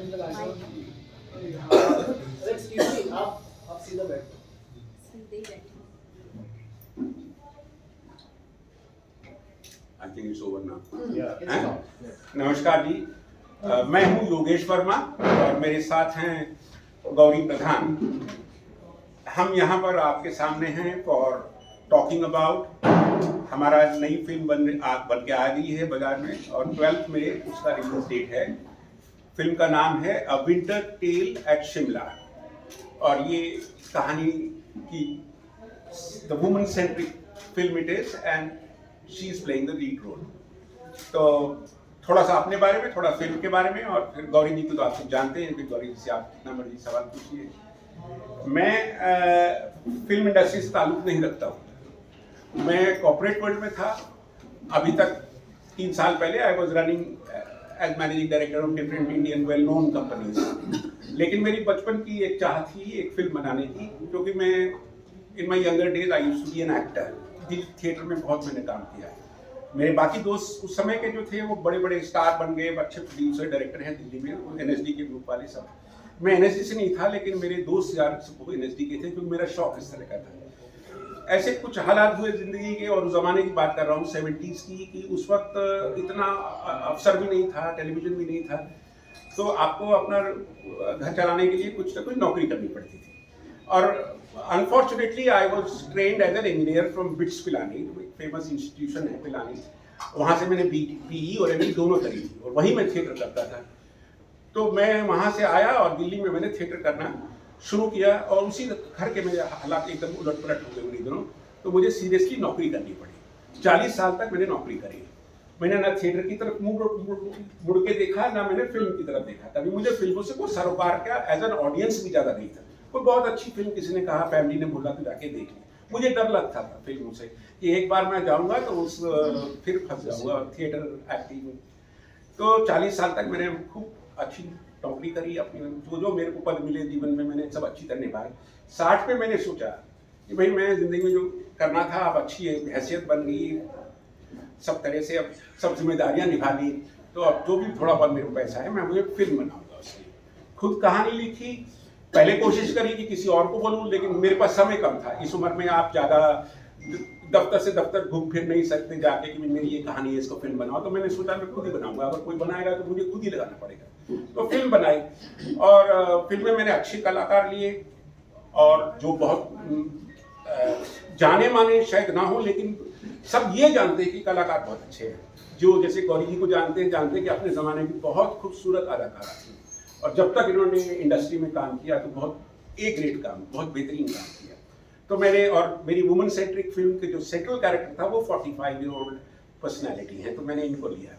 Excuse me, आप सीधा बैठो। सीधे ही बैठे। I think it's over now. Yeah. नमस्कार जी, मैं हूं योगेश वर्मा और मेरे साथ हैं गौरी प्रधान। हम यहाँ पर आपके सामने हैं फॉर टॉकिंग अबाउट हमारा नई फिल्म बन के आ गई है बाजार में और 12th में उसका रिलीज डेट है। फिल्म का नाम है a winter tale at Shimla और ये कहानी की the woman centric film it is and she is playing the lead role. तो थोड़ा सा अपने बारे में, थोड़ा फिल्म के बारे में और फिर गौरी जी को तो आप सब जानते हैं कि गौरी जी से आप कितना मर्जी सवाल पूछिए। मैं फिल्म इंडस्ट्री से ताल्लुक नहीं रखता हूँ, मैं कॉर्पोरेट वर्ल्ड में था अभी तक। 3 साल पहले I was running as managing director of different Indian well known companies. लेकिन मेरी बचपन की एक चाह थी एक फिल्म बनाने की, क्योंकि मैं in my younger days I used to be an actor. Theatre में बहुत मैंने काम किया है। मेरे बाकी दोस्त उस समय के जो थे वो बड़े बड़े स्टार बन गए, अच्छे प्रोड्यूसर डायरेक्टर हैं दिल्ली में, एनएसडी के ग्रुप वाले सब। मैं एनएसडी से नहीं था लेकिन मेरे दोस्त यार सब एनएसडी के थे क्योंकि मेरा शौक इस तरह का था। ऐसे कुछ हालात हुए जिंदगी के और उस जमाने की बात कर रहा हूँ 70s की, कि उस वक्त इतना अवसर भी नहीं था, टेलीविजन भी नहीं था, तो आपको अपना घर चलाने के लिए कुछ ना कुछ नौकरी करनी पड़ती थी। और unfortunately I was trained as an engineer from BITS Pilani, famous institution है पिलानी। वहाँ से मैंने बीई और एमई दोनों करी थी और वहीं मैं थिएटर करता था। तो मैं वहाँ से आया और दिल्ली में मैंने थिएटर करना शुरू किया और उसी घर के मेरे हालात एकदम उलट पलट हो गए उन्हीं दिनों। तो मुझे सीरियसली नौकरी करनी पड़ी। 40 साल तक मैंने नौकरी करी। मैंने ना थिएटर की तरफ मुड़ के देखा, ना मैंने फिल्म की तरफ देखा। तभी मुझे फिल्मों से कोई सरोकार का एज एन ऑडियंस भी ज़्यादा नहीं था। कोई बहुत अच्छी फिल्म किसी ने कहा, फैमिली ने बोला तो जाके देख ली। मुझे डर लगता था फिल्मों से कि एक बार मैं जाऊंगा तो उस फिर फंस जाऊंगा थिएटर एक्टिंग में। तो 40 साल तक मैंने खूब अच्छी नौकरी करी, अपनी जो मेरे को पद मिले जीवन में मैंने सब अच्छी तरह निभाए। 60 पे मैंने सोचा कि भाई मैं जिंदगी में जो करना था अब अच्छी हैसियत बन गई, सब तरह से अब सब जिम्मेदारियां निभा ली, तो अब जो भी थोड़ा बहुत मेरे को पैसा है मैं मुझे फिल्म बनाऊंगा। उसकी खुद कहानी लिखी, पहले कोशिश करी कि किसी और को बोलूं, लेकिन मेरे पास समय कम था। इस उम्र में आप ज़्यादा दफ्तर से दफ्तर घूम फिर नहीं सकते जाके कि मेरी ये कहानी है इसको फिल्म बनाओ। तो मैंने सोचा मैं खुद ही बनाऊंगा, अगर कोई बनाएगा तो मुझे खुद ही लगाना पड़ेगा। तो फिल्म बनाई और फिल्म में मैंने अच्छे कलाकार लिए और जो बहुत जाने माने शायद ना हो लेकिन सब ये जानते हैं कि कलाकार बहुत अच्छे हैं। जो जैसे गौरी जी को जानते हैं कि अपने ज़माने की बहुत खूबसूरत अदाकारा थी और जब तक इन्होंने इंडस्ट्री में काम किया तो बहुत ए ग्रेड काम, बहुत बेहतरीन काम किया। तो मेरी वुमन सेंट्रिक फिल्म के जो सेंट्रल कैरेक्टर था वो 45-year-old पर्सनैलिटी है, तो मैंने इनको लिया।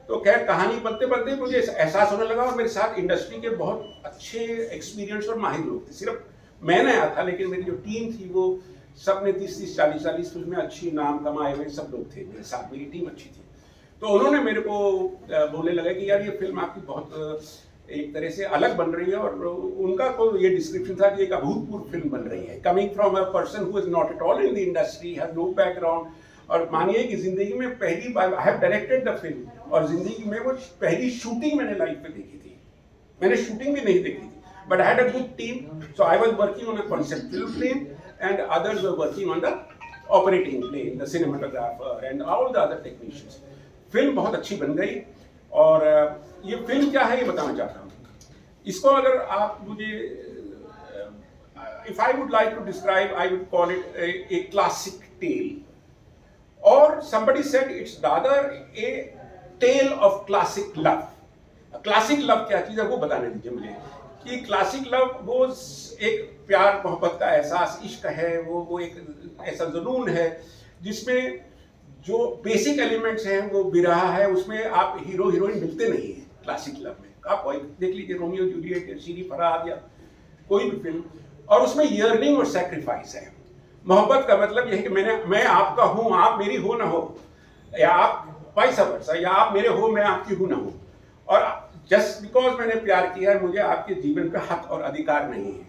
तो खैर कहानी बनते बनते मुझे एहसास होने लगा और मेरे साथ इंडस्ट्री के बहुत अच्छे एक्सपीरियंस और माहिर लोग थे। सिर्फ मैं नया था लेकिन मेरी जो टीम थी वो सब ने 30-30, 40-40 फिल्में अच्छी नाम कमाए हुए सब लोग थे मेरे साथ, मेरी टीम अच्छी थी। तो उन्होंने मेरे को बोलने लगा कि यार ये फिल्म आपकी बहुत एक तरह से अलग बन रही है और उनका तो ये डिस्क्रिप्शन था कि एक अभूतपूर्व फिल्म बन रही है, coming from a person who is not at all in the industry, have no background. और मानिए कि जिंदगी में पहली बार I have directed the film और जिंदगी में वो पहली शूटिंग मैंने लाइफ में देखी थी। मैंने शूटिंग भी नहीं देखी थी, but I had a good team, so I was working on a conceptual plane and others were working on the operating plane, the cinematographer and all the other technicians. Film बहुत अच्छी बन गई और ये फिल्म क्या है ये बताना चाहता हूँ। इसको अगर आप मुझे if I would like to describe, I would call it a classic tale, or somebody said it's rather a tale of classic love. Classic love क्या चीज़ है वो बताने दीजिए मुझे कि क्लासिक लव वो एक प्यार मोहब्बत का एहसास, इश्क है, वो एक ऐसा जुनून है जिसमें जो बेसिक एलिमेंट्स हैं वो बिरहा है, उसमें आप हीरो हीरोइन मिलते नहीं हैं क्लासिक लव में। आप कोई देख लीजिए रोमियो जूलियट या शीरी फरहाद या कोई भी फिल्म, और उसमें यर्निंग और सैक्रिफाइस है। मोहब्बत का मतलब यह है कि मैं आपका हूँ, आप मेरी हो ना हो, या आप वाइस वर्सा, या आप मेरे हो मैं आपकी हूँ ना हो। और जस्ट बिकॉज मैंने प्यार किया है मुझे आपके जीवन पे हक और अधिकार नहीं है।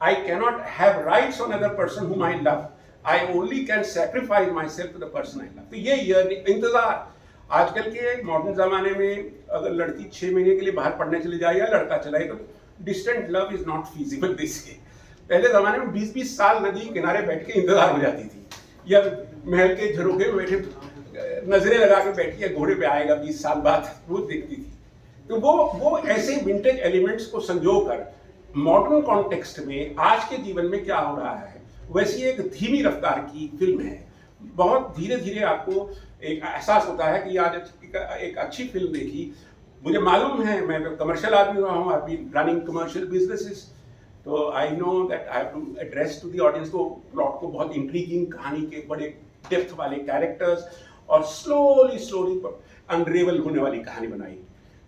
I cannot have rights on other person whom I love, I only can sacrifice myself to the person I love. तो ये इंतजार, आजकल के मॉडर्न ज़माने में अगर लड़की 6 महीने के लिए बाहर पढ़ने चली जाए या लड़का चला जाए तो distant love is not feasible this के। पहले ज़माने में 20-20 साल नदी किनारे बैठ के इंतजार हो जाती थी, या महल के झरोखे में बैठे नजरें लगा के बैठी है घोड़े पे आएगा 20 साल बाद, वो देखती थी। तो वो ऐसे विंटेज एलिमेंट्स को संजो कर मॉडर्न कॉन्टेक्स्ट में आज के जीवन में क्या हो रहा है, वैसी एक धीमी रफ्तार की फिल्म है। बहुत धीरे धीरे आपको एक एहसास होता है कि आज एक अच्छी फिल्म देखी। मुझे मालूम है, मैं कमर्शियल आदमी रहा हूँ, I been running commercial businesses, so I know that I have to address to the audience को प्लॉट को, बहुत इंट्रीगिंग कहानी के बड़े डेप्थ वाले कैरेक्टर्स और स्लोली अनरेवल होने वाली कहानी बनाई।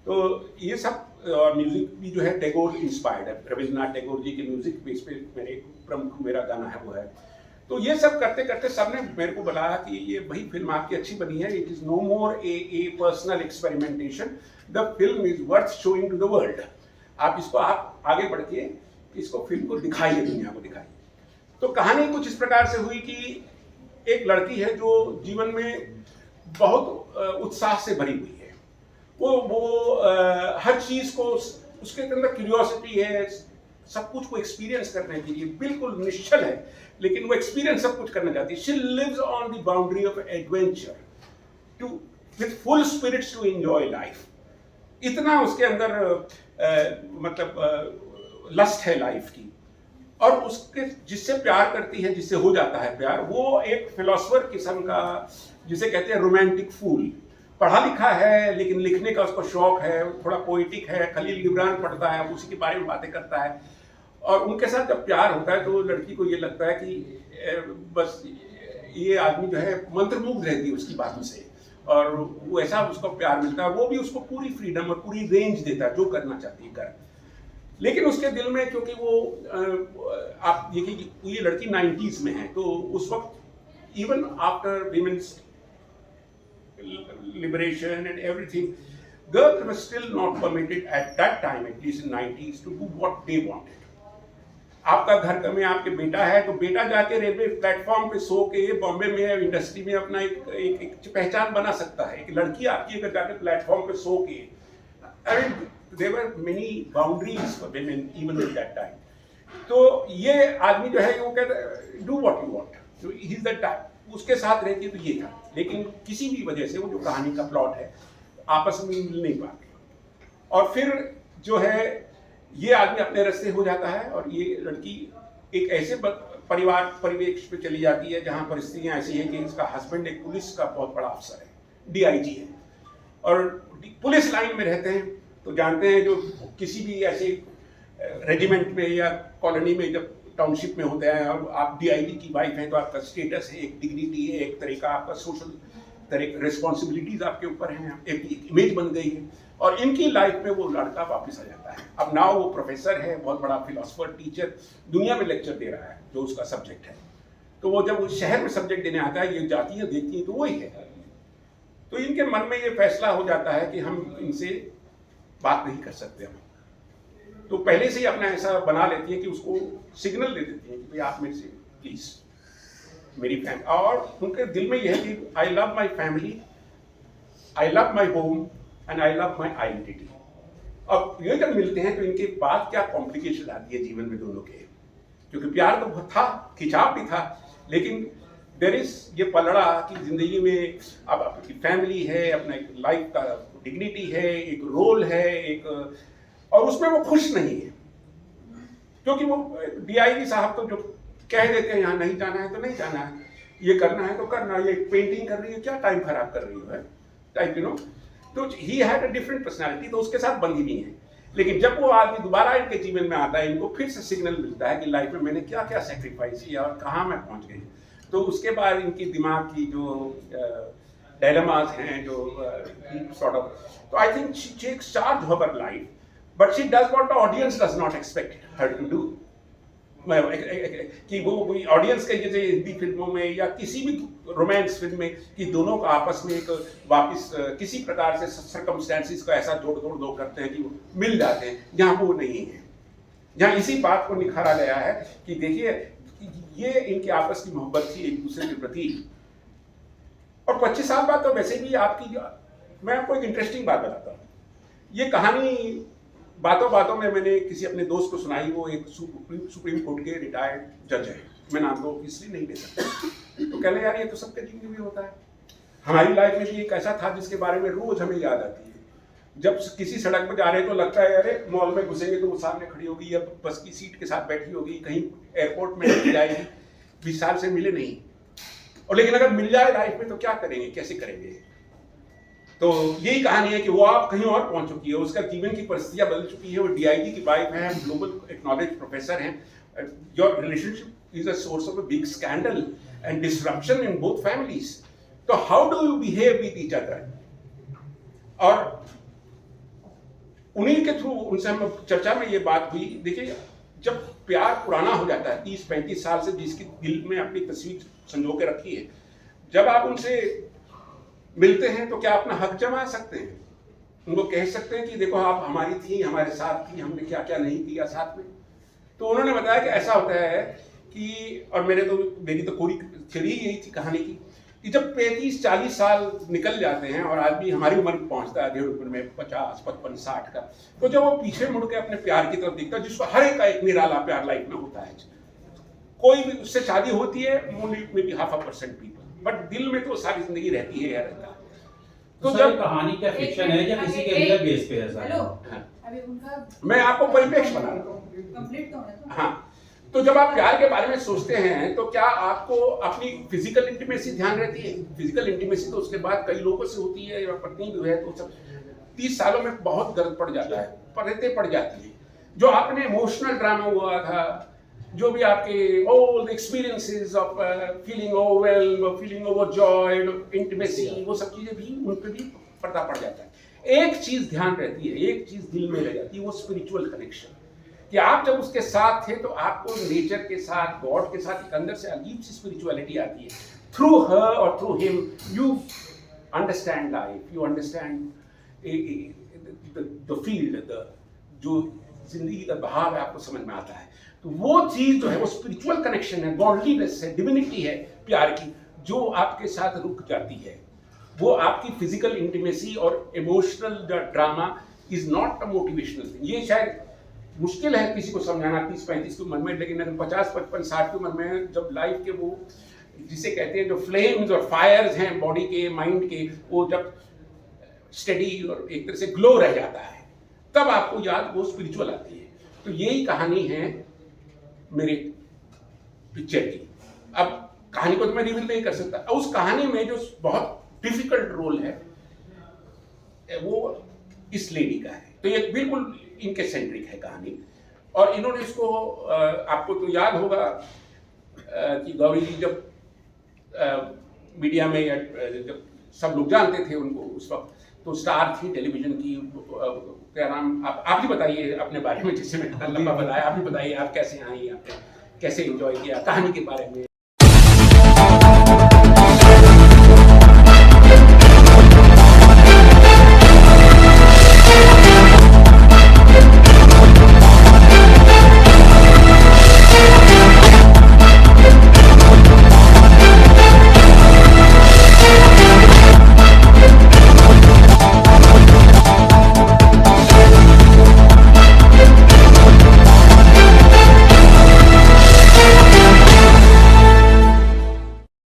तो ये सब म्यूजिक भी जो है टैगोर इंस्पायर्ड है, रविन्द्रनाथ टैगोर जी के म्यूजिक बेस पे मेरा गाना है वो है। तो ये सब करते करते सबने मेरे को बताया कि ये वही फिल्म आपकी अच्छी बनी है, it is no more a personal experimentation, the film is worth showing to the world. आप इसको आप आगे बढ़ के इसको फिल्म को दिखाइए, दुनिया को दिखाइए। तो कहानी कुछ इस प्रकार से हुई कि एक लड़की है जो जीवन में बहुत उत्साह से भरी हुई है, वो हर चीज को, उसके अंदर क्यूरियोसिटी है, सब कुछ को एक्सपीरियंस करने के लिए बिल्कुल निश्चल है, लेकिन वो एक्सपीरियंस सब कुछ करना चाहती है। She lives on the boundary of adventure to with full spirits to enjoy life. इतना उसके अंदर मतलब लस्ट है लाइफ की, और उसके जिससे प्यार करती है, जिससे हो जाता है प्यार, वो एक फिलोसफर किस्म का, जिसे कहते हैं रोमांटिक फूल, पढ़ा लिखा है लेकिन लिखने का उसको शौक है, थोड़ा पोइटिक है, खलील गिब्रान पढ़ता है, उसी के बारे में बातें करता है। और उनके साथ जब प्यार होता है तो लड़की को ये लगता है कि बस ये आदमी जो है मंत्रमुग्ध रहती है उसकी बातों से, और वो ऐसा उसको प्यार मिलता है, वो भी उसको पूरी फ्रीडम और पूरी रेंज देता है, जो करना चाहती है कर। लेकिन उसके दिल में, क्योंकि वो आप देखिए कि ये लड़की 90s में है, तो उस वक्त even after women's liberation and everything, girls were still not permitted at that time, at least in 90s, to do what they wanted. आपका घर में आपके बेटा है तो बेटा जाके रेलवे प्लेटफॉर्म पे सो के बॉम्बे में इंडस्ट्री में अपना एक पहचान बना सकता है। एक लड़की आपकी अगर जाके प्लेटफॉर्म पे सो के, I mean, there were many boundaries for women even at that time. तो ये आदमी जो है वो कहता do what you want, so he's the type, उसके साथ रहती है तो ये था। लेकिन किसी भी वजह से वो जो कहानी का प्लॉट है आपस में मिल नहीं पाते, और फिर जो है ये आदमी अपने रास्ते हो जाता है, और ये लड़की एक ऐसे परिवेश पे चली जाती है जहाँ परिस्थितियाँ ऐसी हैं कि इसका हस्बैंड एक पुलिस का बहुत बड़ा अफसर है, DIG है, और पुलिस लाइन में रहते हैं। तो जानते हैं जो किसी भी ऐसे रेजिमेंट में या कॉलोनी में जब टाउनशिप में होते हैं और आप DIG की वाइफ हैं तो आपका स्टेटस है, एक डिग्निटी है, एक तरीका आपका सोशल रिस्पॉन्सिबिलिटीज आपके ऊपर हैं, एक इमेज बन गई है। और इनकी लाइफ में वो लड़का वापस आ जाता है। अब नाउ वो प्रोफेसर है, बहुत बड़ा फिलोसफर, टीचर, दुनिया में लेक्चर दे रहा है जो उसका सब्जेक्ट है। तो वो जब उस शहर में सब्जेक्ट देने आता है, ये जाती है देखती है तो वही है। तो इनके मन में ये फैसला हो जाता है कि हम इनसे बात नहीं कर सकते हम। तो पहले से ही अपना ऐसा बना लेती है कि उसको सिग्नल दे देती है कि भाई आप मेरे से प्लीज मेरी फैमिली, और उनके दिल में यह है कि I love my family, I love my home and I love my identity. अब ये जब मिलते हैं तो इनके बाद क्या कॉम्प्लिकेशन आती है जीवन में दोनों के, क्योंकि प्यार तो बहुत था, खिंचाव भी था, लेकिन देयर इज ये पलड़ा कि जिंदगी में अब आपकी फैमिली है, अपना एक लाइफ का डिग्निटी है, एक रोल है, एक, और उसमें वो खुश नहीं है। क्योंकि वो DIG साहब तो जो कह देते हैं यहाँ नहीं जाना है तो नहीं जाना है, ये करना है तो करना, ये पेंटिंग कर रही है क्या टाइम खराब कर रही है टाइप, यू नो। तो he had a different personality, तो उसके साथ बंधी नहीं है। लेकिन जब वो आदमी दोबारा इनके जीवन में आता है, इनको फिर से सिग्नल मिलता है कि लाइफ में मैंने क्या क्या सेक्रीफाइस किया और कहाँ मैं पहुँच गई। तो उसके बाद इनकी दिमाग की जो डायलेमास हैं, जो सॉर्ट ऑफ, तो I think she takes charge of her life, but she does what the audience does not expect her to do. कि वो ऑडियंस के जैसे हिंदी फिल्मों में या किसी भी रोमांस फिल्म में कि दोनों का आपस में एक वापस किसी प्रकार से सर्कमस्टेंसेस को ऐसा जोड़ दो करते हैं कि वो मिल जाते हैं, जहाँ वो नहीं है। जहाँ इसी बात को निखारा गया है कि देखिए ये इनकी आपस की मोहब्बत थी एक दूसरे के प्रति। और 25 साल बाद तो वैसे भी आपकी जो मैं आपको एक इंटरेस्टिंग बात बताता हूँ। ये कहानी बातों बातों में मैंने किसी अपने दोस्त को सुनाई। वो एक सुप्रीम कोर्ट के रिटायर्ड जज है, मैं नाम तो इसलिए नहीं ले सकता। तो कहने यार ये तो सबके जिंदगी में होता है, हमारी लाइफ में भी एक ऐसा था जिसके बारे में रोज हमें याद आती है। जब किसी सड़क पर जा रहे तो लगता है अरे मॉल में घुसेंगे तो वो सामने खड़ी होगी या बस की सीट के साथ बैठी होगी, कहीं एयरपोर्ट में नहीं जाएगी, 20 साल से मिले नहीं। और लेकिन अगर मिल जाए लाइफ में तो क्या करेंगे, कैसे करेंगे। तो यही कहानी है कि वो आप कहीं और पहुंच चुकी है, उसका जीवन की परिस्थितियां बदल चुकी है, वो डीआईजी की वाइफ है, ग्लोबल एक्नॉलेज प्रोफेसर हैं। Your relationship is a source of a big scandal and disruption in both families. तो how do you behave with each other. और उन्हीं के थ्रू उनसे हम चर्चा में ये बात हुई। देखिए, जब प्यार पुराना हो जाता है, 30-35 साल से जिसकी दिल में अपनी तस्वीर संजो के रखी है, जब आप उनसे मिलते हैं तो क्या अपना हक जमा सकते हैं, उनको कह सकते हैं कि देखो आप हमारी थी, हमारे साथ थी, हमने क्या क्या नहीं किया साथ में। तो उन्होंने बताया कि ऐसा होता है कि, और मेरी तो पूरी थ्योरी यही थी कहानी की, कि जब 35-40 साल निकल जाते हैं और आदमी हमारी उम्र पहुंचता है, अधेड़ उम्र में 50, 55, 60 का, तो जब वो पीछे मुड़ के अपने प्यार की तरफ दिखता है, जिसको हर एक का एक निराला प्यार लाइफ में होता है, कोई भी उससे शादी होती है, only may be 0.5% people, but दिल में तो सारी जिंदगी रहती है या रहता है। तो जब कहानी क्या फिक्शन है या किसी के रियल बेस पे है सर? अभी उनका मैं आपको परिप्रेक्ष्य बना रहा हूँ। कंप्लीट तो है। हाँ, तो जब आप प्यार के बारे में सोचते हैं तो क्या आपको अपनी फिजिकल इंटीमेसी ध्यान रहती है? फिजिकल इंटीमेसी तो उसके बाद कई लोगों से होती है, या पत्नी भी है तो सब 30 सालों में बहुत दर्द पड़ जाता है, परतें पड़ जाती है। जो आपने इमोशनल ड्रामा हुआ था, जो भी आपके all experiences of feeling overwhelm, feeling overjoyed, intimacy, वो सब चीजें भी उन पे भी पर्दा पड़ जाता है। एक चीज ध्यान रहती है, एक चीज दिल में रह जाती है, वो स्पिरिचुअल कनेक्शन। कि आप जब उसके साथ थे तो आपको नेचर के साथ, गॉड के साथ एक अंदर से अजीब सी स्पिरिचुअलिटी आती है। थ्रू हर और through him you understand life, you understand the field, जो जिंदगी का बहाव है आपको समझ में आता है। तो वो चीज जो है वो स्पिरिचुअल कनेक्शन है, गॉडलीनेस है, डिविनिटी है प्यार की, जो आपके साथ रुक जाती है। वो आपकी फिजिकल इंटीमेसी और emotional drama is not a motivational thing. ये शायद मुश्किल है किसी को समझाना 30-35 की उम्र में, लेकिन अगर 50-55-60 की उम्र में जब लाइफ के वो जिसे कहते हैं जो फ्लेम्स और फायर्स हैं बॉडी के, माइंड के, वो जब स्टडी और एक तरह से ग्लो रह जाता है, तब आपको याद वो स्पिरिचुअल आती है। तो यही कहानी है मेरे पिक्चर की। अब कहानी को तो मैं रिवील नहीं कर सकता। उस कहानी में जो बहुत डिफिकल्ट रोल है वो इस लेडी का है। तो ये बिल्कुल इनके सेंट्रिक है कहानी। और इन्होंने इसको आपको तो याद होगा कि गौरी जी जब मीडिया में या जब सब लोग जानते थे उनको उस वक्त, तो स्टार थी टेलीविजन की। क्या नाम, आप ही बताइए अपने बारे में, जिससे मैं लंबा बताया, आप ही बताइए आप कैसे आई, आपने कैसे एंजॉय किया कहानी के बारे में।